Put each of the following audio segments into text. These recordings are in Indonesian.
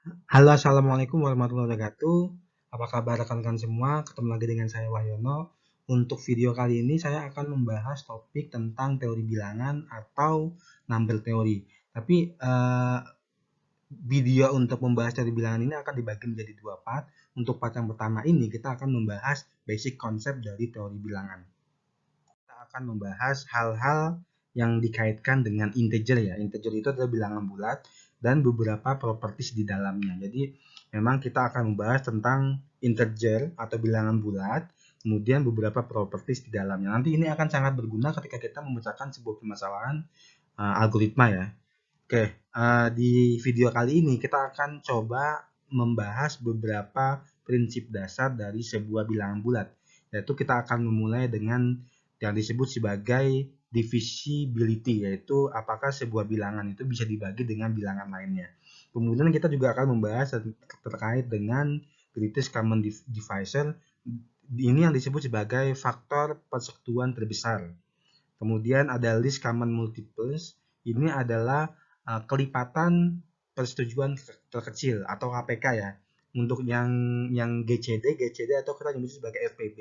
Halo, assalamualaikum warahmatullahi wabarakatuh. Apa kabar rekan-rekan semua? Ketemu lagi dengan saya Wahyono. Untuk video kali ini saya akan membahas topik tentang teori bilangan atau number theory. Tapi video untuk membahas teori bilangan ini akan dibagi menjadi dua part. Untuk part yang pertama ini kita akan membahas basic konsep dari teori bilangan. Kita akan membahas hal-hal yang dikaitkan dengan integer ya. Integer itu adalah bilangan bulat dan beberapa properties di dalamnya. Jadi memang kita akan membahas tentang integer atau bilangan bulat, kemudian beberapa properties di dalamnya. Nanti ini akan sangat berguna ketika kita memecahkan sebuah permasalahan algoritma ya. Oke, di video kali ini kita akan coba membahas beberapa prinsip dasar dari sebuah bilangan bulat. Yaitu kita akan memulai dengan yang disebut sebagai divisibility, yaitu apakah sebuah bilangan itu bisa dibagi dengan bilangan lainnya. Kemudian kita juga akan membahas terkait dengan greatest common divisor, ini yang disebut sebagai faktor persekutuan terbesar. Kemudian ada least common multiples, ini adalah kelipatan persetujuan terkecil atau KPK ya. Untuk yang GCD atau kita nyebut sebagai FPB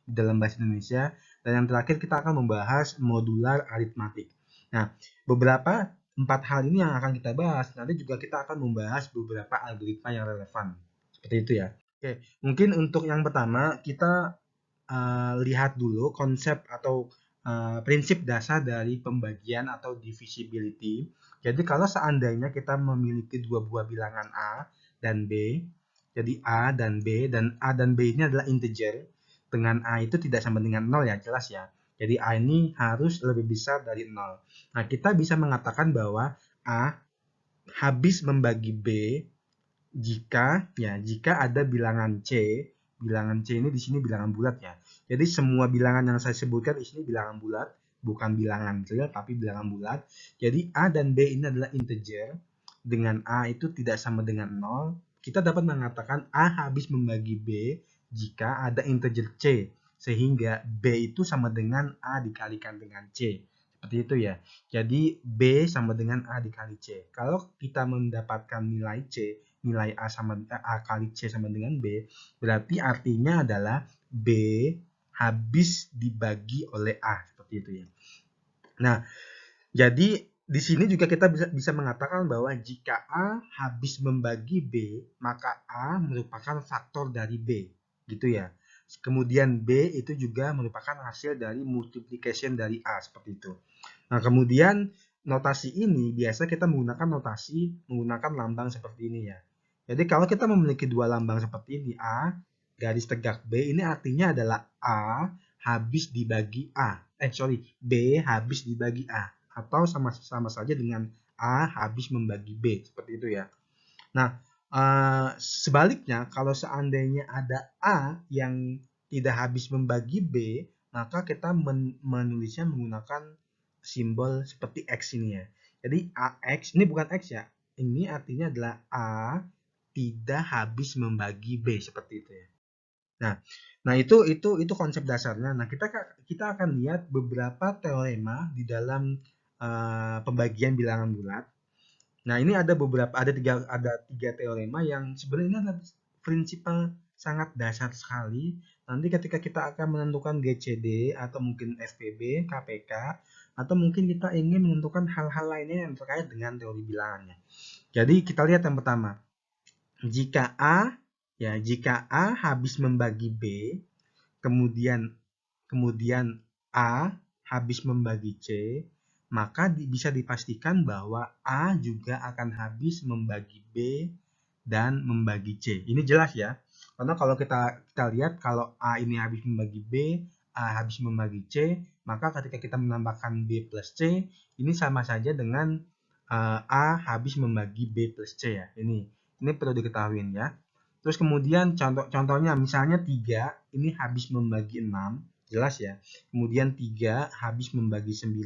di dalam bahasa Indonesia. Dan yang terakhir kita akan membahas modular aritmatik. Nah, beberapa 4 hal ini yang akan kita bahas. Nanti juga kita akan membahas beberapa algoritma yang relevan. Seperti itu ya. Oke, mungkin untuk yang pertama kita lihat dulu konsep atau prinsip dasar dari pembagian atau divisibility. Jadi kalau seandainya kita memiliki dua buah bilangan A dan B, jadi A dan B ini adalah integer, dengan A itu tidak sama dengan 0 ya, jelas ya. Jadi A ini harus lebih besar dari 0. Nah, kita bisa mengatakan bahwa A habis membagi B jika ada bilangan C ini di sini bilangan bulat ya. Jadi semua bilangan yang saya sebutkan di sini bilangan bulat, bukan bilangan real tapi bilangan bulat. Jadi A dan B ini adalah integer, dengan A itu tidak sama dengan 0, kita dapat mengatakan A habis membagi B jika ada integer C, sehingga B itu sama dengan A dikalikan dengan C. Seperti itu ya. Jadi B sama dengan A dikali C. Kalau kita mendapatkan nilai C, nilai A kali C sama dengan B, berarti artinya adalah B habis dibagi oleh A, seperti itu ya. Nah, jadi di sini juga kita bisa mengatakan bahwa jika A habis membagi B, maka A merupakan faktor dari B, gitu ya. Kemudian B itu juga merupakan hasil dari multiplication dari A, seperti itu. Nah, kemudian notasi ini biasa kita menggunakan lambang seperti ini ya. Jadi kalau kita memiliki dua lambang seperti ini, A garis tegak B, ini artinya adalah A habis dibagi B habis dibagi A, atau sama saja dengan A habis membagi B, seperti itu ya. Nah, sebaliknya kalau seandainya ada A yang tidak habis membagi B, maka kita menulisnya menggunakan simbol seperti X ini ya. Jadi AX, ini bukan X ya, ini artinya adalah A tidak habis membagi B, seperti itu ya. Nah, itu konsep dasarnya. Nah, kita akan lihat beberapa teorema di dalam pembagian bilangan bulat. Nah, ini ada tiga teorema yang sebenarnya adalah prinsipal sangat dasar sekali. Nanti ketika kita akan menentukan GCD atau mungkin FPB, KPK, atau mungkin kita ingin menentukan hal-hal lainnya yang terkait dengan teori bilangannya. Jadi kita lihat yang pertama. Jika A habis membagi B, kemudian A habis membagi C, maka bisa dipastikan bahwa A juga akan habis membagi B dan membagi C. Ini jelas ya. Karena kalau kita lihat kalau A ini habis membagi B, A habis membagi C, maka ketika kita menambahkan B plus C, ini sama saja dengan A habis membagi B plus C ya. Ini perlu diketahui ya. Terus kemudian contohnya misalnya 3 ini habis membagi 6, jelas ya. Kemudian 3 habis membagi 9.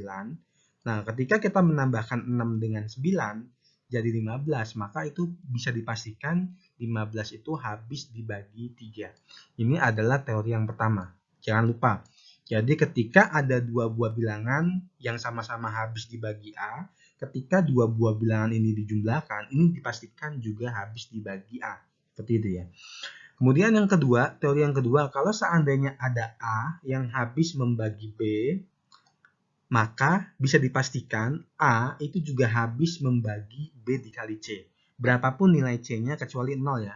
Nah, ketika kita menambahkan 6 dengan 9 jadi 15, maka itu bisa dipastikan 15 itu habis dibagi 3. Ini adalah teori yang pertama. Jangan lupa. Jadi ketika ada dua buah bilangan yang sama-sama habis dibagi A, ketika dua buah bilangan ini dijumlahkan, ini dipastikan juga habis dibagi A. Seperti itu ya. Kemudian yang kedua, teori yang kedua, kalau seandainya ada A yang habis membagi B, maka bisa dipastikan A itu juga habis membagi B dikali C. Berapapun nilai C-nya kecuali 0 ya.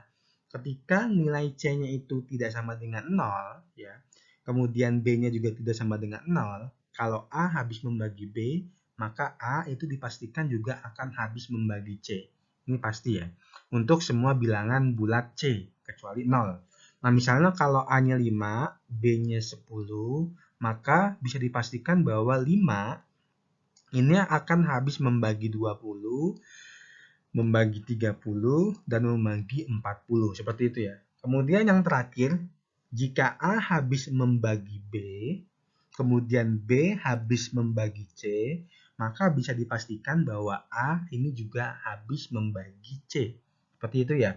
Ketika nilai C-nya itu tidak sama dengan 0, ya, kemudian B-nya juga tidak sama dengan 0, kalau A habis membagi B, maka A itu dipastikan juga akan habis membagi C. Ini pasti ya. Untuk semua bilangan bulat C, kecuali 0. Nah, misalnya kalau A-nya 5, B-nya 10, maka bisa dipastikan bahwa 5 ini akan habis membagi 20, membagi 30, dan membagi 40. Seperti itu ya. Kemudian yang terakhir, jika A habis membagi B, kemudian B habis membagi C, maka bisa dipastikan bahwa A ini juga habis membagi C. Seperti itu ya.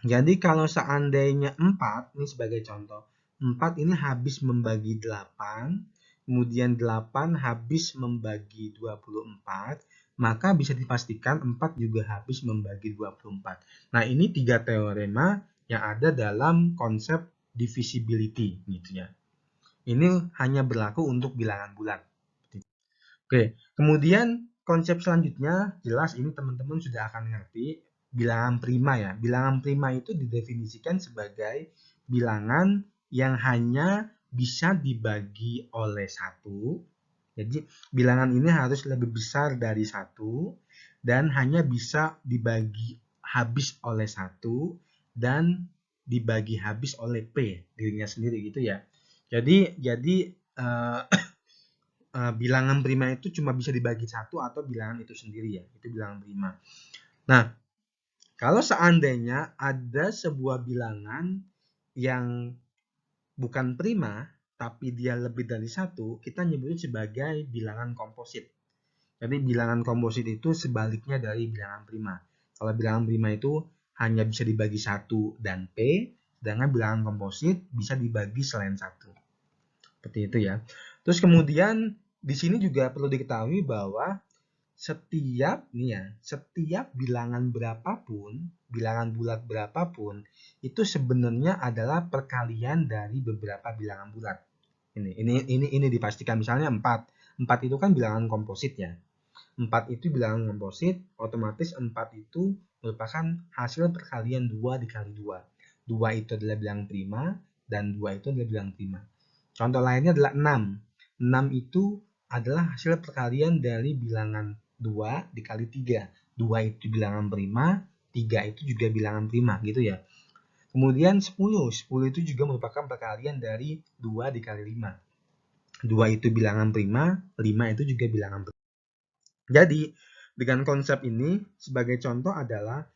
Jadi kalau seandainya 4, ini sebagai contoh, 4 ini habis membagi 8, kemudian 8 habis membagi 24, maka bisa dipastikan 4 juga habis membagi 24. Nah, ini 3 teorema yang ada dalam konsep divisibility gitu ya. Ini hanya berlaku untuk bilangan bulat. Oke, kemudian konsep selanjutnya jelas ini teman-teman sudah akan ngerti bilangan prima ya. Bilangan prima itu didefinisikan sebagai bilangan yang hanya bisa dibagi oleh 1. Jadi bilangan ini harus lebih besar dari 1 dan hanya bisa dibagi habis oleh 1 dan dibagi habis oleh P dirinya sendiri gitu ya. Jadi bilangan prima itu cuma bisa dibagi 1 atau bilangan itu sendiri ya. Itu bilangan prima. Nah, kalau seandainya ada sebuah bilangan yang bukan prima, tapi dia lebih dari 1, kita nyebutnya sebagai bilangan komposit. Jadi bilangan komposit itu sebaliknya dari bilangan prima. Kalau bilangan prima itu hanya bisa dibagi 1 dan P, sedangkan bilangan komposit bisa dibagi selain 1. Seperti itu ya. Terus kemudian di sini juga perlu diketahui bahwa setiap bilangan berapapun, bilangan bulat berapapun, itu sebenarnya adalah perkalian dari beberapa bilangan bulat. Ini dipastikan. Misalnya 4. 4 itu kan bilangan komposit ya. 4 itu bilangan komposit, otomatis 4 itu merupakan hasil perkalian 2 dikali 2. 2 itu adalah bilangan prima dan 2 itu adalah bilangan prima. Contoh lainnya adalah 6. 6 itu adalah hasil perkalian dari bilangan 2 dikali 3. 2 itu bilangan prima, 3 itu juga bilangan prima gitu ya. Kemudian 10. 10 itu juga merupakan perkalian dari 2 dikali 5. 2 itu bilangan prima, 5 itu juga bilangan prima. Jadi, dengan konsep ini sebagai contoh adalah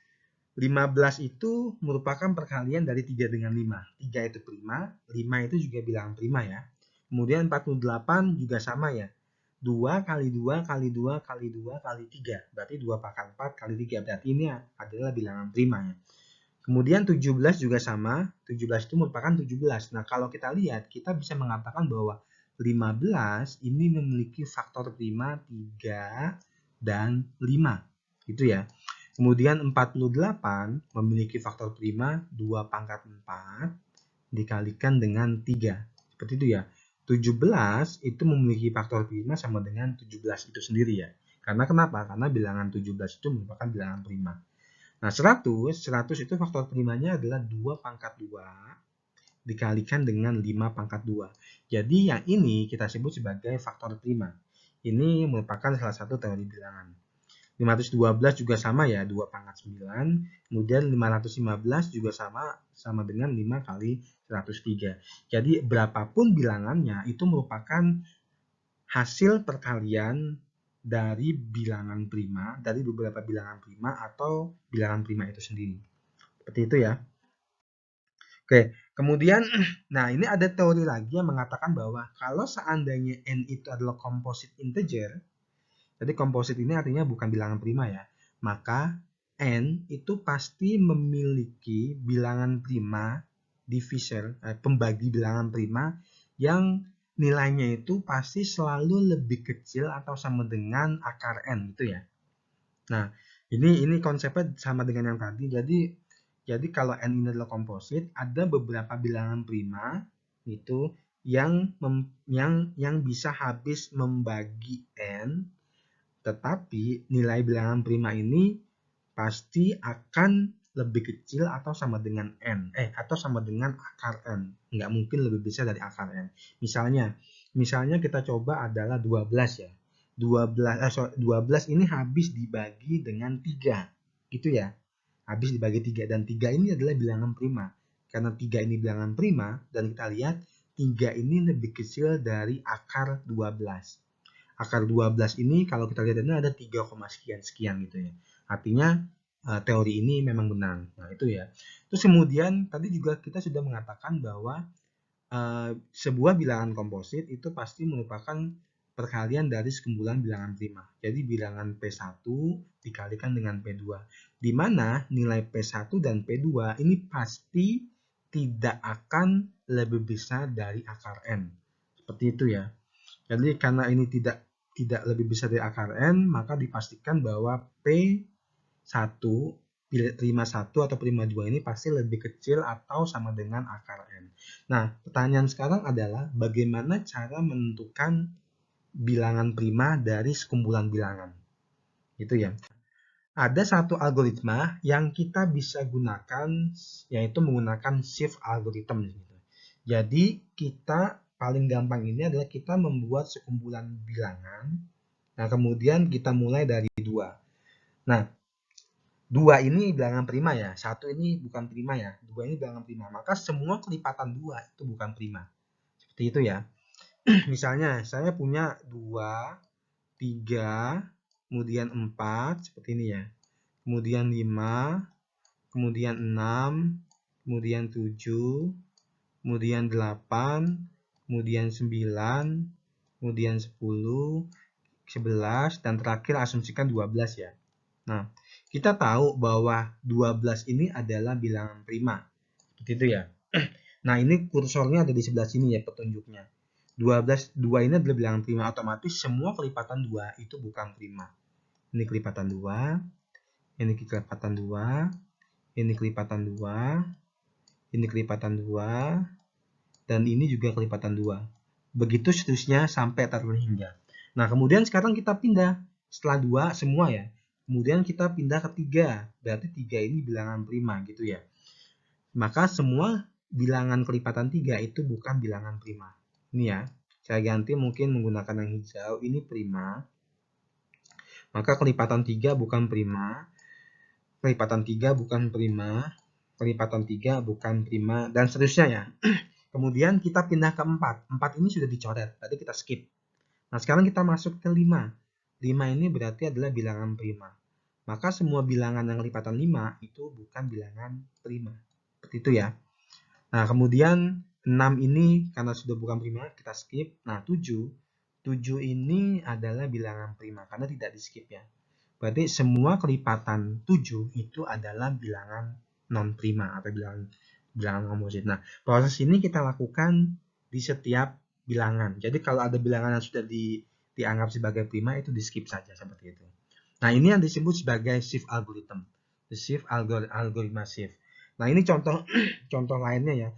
15 itu merupakan perkalian dari 3 dengan 5. 3 itu prima, 5 itu juga bilangan prima ya. Kemudian 48 juga sama ya. 2 kali 2 kali 2 kali 2 kali 3. Berarti 2 pangkat 4 kali 3. Berarti ini adalah bilangan prima ya. Kemudian 17 juga sama. 17 itu merupakan 17. Nah, kalau kita lihat, kita bisa mengatakan bahwa 15 ini memiliki faktor prima 3 dan 5. Gitu ya. Kemudian 48 memiliki faktor prima 2 pangkat 4 dikalikan dengan 3. Seperti itu ya. 17 itu memiliki faktor prima sama dengan 17 itu sendiri ya. Karena kenapa? Karena bilangan 17 itu merupakan bilangan prima. Nah, 100 itu faktor primanya adalah 2 pangkat 2 dikalikan dengan 5 pangkat 2. Jadi yang ini kita sebut sebagai faktor prima. Ini merupakan salah satu teori bilangan. 512 juga sama ya, 2 pangkat 9. Kemudian 515 juga sama dengan 5 kali 103. Jadi berapapun bilangannya itu merupakan hasil perkalian dari bilangan prima, dari beberapa bilangan prima atau bilangan prima itu sendiri. Seperti itu ya. Oke, kemudian nah ini ada teori lagi yang mengatakan bahwa kalau seandainya n itu adalah composite integer, jadi komposit ini artinya bukan bilangan prima ya. Maka n itu pasti memiliki bilangan prima divisor, pembagi bilangan prima yang nilainya itu pasti selalu lebih kecil atau sama dengan akar N gitu ya. Nah, ini konsepnya sama dengan yang tadi. Jadi kalau N ini adalah komposit, ada beberapa bilangan prima itu yang bisa habis membagi N, tetapi nilai bilangan prima ini pasti akan lebih kecil atau sama dengan N, atau sama dengan akar N. Nggak mungkin lebih besar dari akar N. Misalnya kita coba adalah 12 ya. 12 ini habis dibagi dengan 3, gitu ya. Habis dibagi 3, dan 3 ini adalah bilangan prima. Karena 3 ini bilangan prima, dan kita lihat 3 ini lebih kecil dari akar 12. Akar 12 ini kalau kita lihat ini ada 3, sekian gitu ya. Artinya teori ini memang benar. Nah, itu ya. Terus kemudian tadi juga kita sudah mengatakan bahwa sebuah bilangan komposit itu pasti merupakan perkalian dari sekumpulan bilangan prima. Jadi bilangan P1 dikalikan dengan P2. Di mana nilai P1 dan P2 ini pasti tidak akan lebih besar dari akar N. Seperti itu ya. Jadi karena ini tidak lebih besar dari akar N, maka dipastikan bahwa P1, prima 1 atau prima 2 ini pasti lebih kecil atau sama dengan akar N. Nah, pertanyaan sekarang adalah bagaimana cara menentukan bilangan prima dari sekumpulan bilangan. Gitu ya. Ada satu algoritma yang kita bisa gunakan, yaitu menggunakan shift algorithm. Jadi kita paling gampang ini adalah kita membuat sekumpulan bilangan. Nah, kemudian kita mulai dari 2. Nah, 2 ini bilangan prima ya, 1 ini bukan prima ya, 2 ini bilangan prima. Maka semua kelipatan 2 itu bukan prima. Seperti itu ya. Misalnya saya punya 2, 3, kemudian 4, seperti ini ya. Kemudian 5, kemudian 6, kemudian 7, kemudian 8, kemudian 9, kemudian 10, 11, dan terakhir asumsikan 12 ya. Nah, kita tahu bahwa 12 ini adalah bilangan prima. Seperti itu ya. Nah, ini kursornya ada di sebelah sini ya petunjuknya. 2 ini adalah bilangan prima, otomatis semua kelipatan 2 itu bukan prima. Ini kelipatan 2, ini kelipatan 2, ini kelipatan 2, ini kelipatan 2, dan ini juga kelipatan 2. Begitu seterusnya sampai terhingga. Nah, kemudian sekarang kita pindah. Setelah 2 semua ya. Kemudian kita pindah ke 3. Berarti 3 ini bilangan prima gitu ya. Maka semua bilangan kelipatan 3 itu bukan bilangan prima. Ini ya. Saya ganti mungkin menggunakan yang hijau. Ini prima. Maka kelipatan 3 bukan prima. Kelipatan 3 bukan prima. Kelipatan 3 bukan prima. Dan seterusnya ya. Kemudian kita pindah ke 4. 4 ini sudah dicoret, tadi kita skip. Nah, sekarang kita masuk ke 5. 5 ini berarti adalah bilangan prima. Maka semua bilangan yang lipatan 5 itu bukan bilangan prima. Seperti itu ya. Nah, kemudian 6 ini karena sudah bukan prima, kita skip. Nah, 7. 7 ini adalah bilangan prima karena tidak di skip ya. Berarti semua kelipatan 7 itu adalah bilangan non prima atau bilangan komposit. Nah, proses ini kita lakukan di setiap bilangan. Jadi kalau ada bilangan yang sudah dianggap sebagai prima itu di skip saja seperti itu. Nah, ini yang disebut sebagai shift algorithm. The shift algoritma shift. Nah, ini contoh contoh lainnya ya.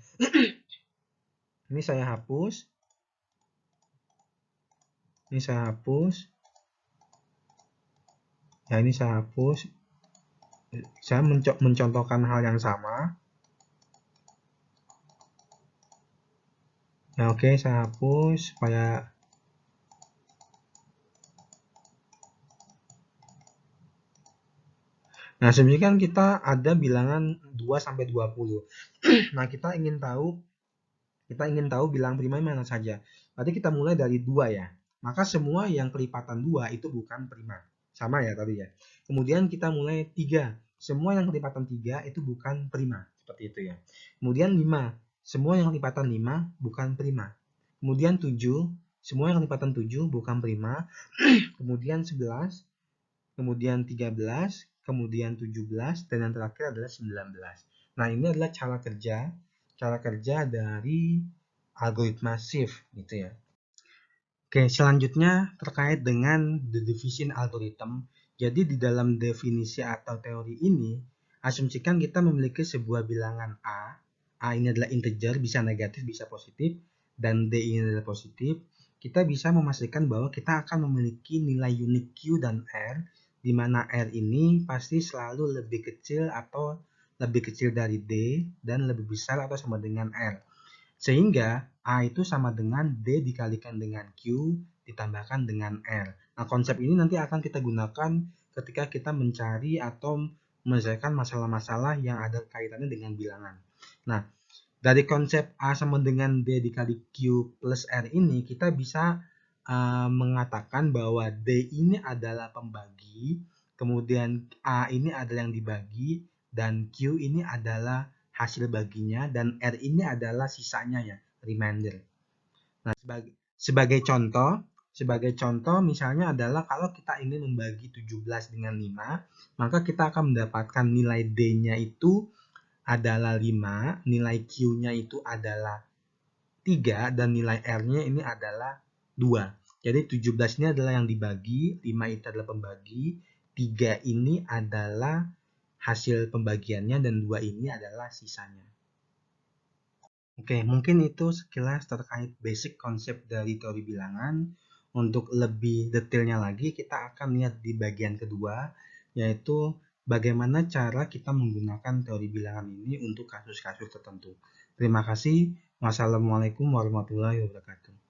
Ini saya hapus. Ini saya hapus. Ya, ini saya hapus. Saya mencontohkan hal yang sama. Nah, oke, saya hapus supaya Nah, sebenarnya kan kita ada bilangan 2 sampai 20. Nah, kita ingin tahu bilangan prima mana saja. Berarti kita mulai dari 2 ya. Maka semua yang kelipatan 2 itu bukan prima. Sama ya tadi ya. Kemudian kita mulai 3. Semua yang kelipatan 3 itu bukan prima. Seperti itu ya. Kemudian 5. Semua yang kelipatan 5 bukan prima. Kemudian 7. Semua yang kelipatan 7 bukan prima. Kemudian 11. Kemudian 13. Kemudian 17. Dan yang terakhir adalah 19. Nah, ini adalah cara kerja dari algoritma shift gitu ya. Oke, selanjutnya terkait dengan the division algorithm. Jadi di dalam definisi atau teori ini, asumsikan kita memiliki sebuah bilangan A. A ini adalah integer, bisa negatif, bisa positif, dan D ini adalah positif. Kita bisa memastikan bahwa kita akan memiliki nilai unik Q dan R, di mana R ini pasti selalu lebih kecil atau lebih kecil dari D, dan lebih besar atau sama dengan R. Sehingga A itu sama dengan D dikalikan dengan Q ditambahkan dengan R. Nah, konsep ini nanti akan kita gunakan ketika kita mencari atau menyelesaikan masalah-masalah yang ada kaitannya dengan bilangan. Nah, dari konsep A sama dengan D dikali Q plus R ini, kita bisa mengatakan bahwa D ini adalah pembagi, kemudian A ini adalah yang dibagi, dan Q ini adalah hasil baginya, dan R ini adalah sisanya ya, remainder. Nah, sebagai contoh misalnya adalah kalau kita ingin membagi 17 dengan 5, maka kita akan mendapatkan nilai D-nya itu adalah 5, nilai Q-nya itu adalah 3, dan nilai R-nya ini adalah 2. Jadi 17 ini adalah yang dibagi, 5 itu adalah pembagi, 3 ini adalah hasil pembagiannya, dan 2 ini adalah sisanya. Oke, mungkin itu sekilas terkait basic konsep dari teori bilangan. Untuk lebih detailnya lagi, kita akan lihat di bagian kedua, yaitu bagaimana cara kita menggunakan teori bilangan ini untuk kasus-kasus tertentu. Terima kasih. Wassalamualaikum warahmatullahi wabarakatuh.